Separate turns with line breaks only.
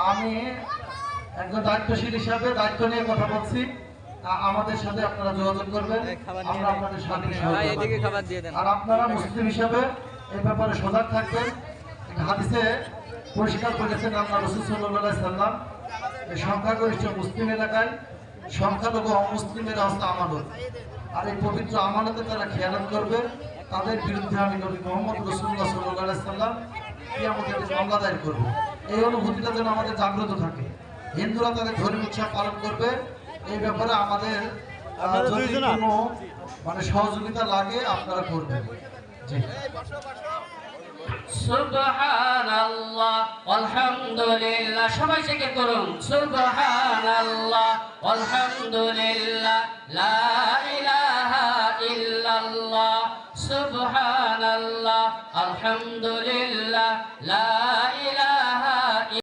আমি একজন দায়িত্বশীল হিসাবে দায়িত্ব নিয়ে কথা বলছি। আমাদের সাথে আপনারা যোগাযোগ করবেন, আমরা আপনাদের সাথে আর আপনারা মুসলিম হিসাবে এই ব্যাপারে সজাগ থাকবেন। হাদিসে পরিষ্কার করেছেন আল্লাহ রাসূল সাল্লাল্লাহু আলাইহি সাল্লাম, সংখ্যাগরিষ্ঠ মুসলিম এলাকায় সংখ্যালঘু অমুসলিমেরা হচ্ছে আমানত, আর এই পবিত্র আমানতে তারা খেয়ানত করবে, তাদের বিরুদ্ধে আমি নবী মুহাম্মদ রাসূলুল্লাহ সাল্লাল্লাহু আলাইহি সাল্লাম কিয়ামতের দিন মামলা দায়ের করব। এই অনুভূতিটা যেন আমাদের জাগ্রত থাকে। হিন্দুরা তাদের ধর্মীয় উৎসব পালন করবে, এই ব্যাপারে আমাদের যদি কোনো মানে সহযোগিতা লাগে আপনারা করবেন। জি।
সুবহানাল্লাহ আলহামদুলিল্লাহ, সবাই জিকির করুন। সুবহানাল্লাহ আলহামদুলিল্লাহ লা ইলাহা ইল্লাল্লাহ। সুবহানাল্লাহ আলহামদুলিল্লাহ লা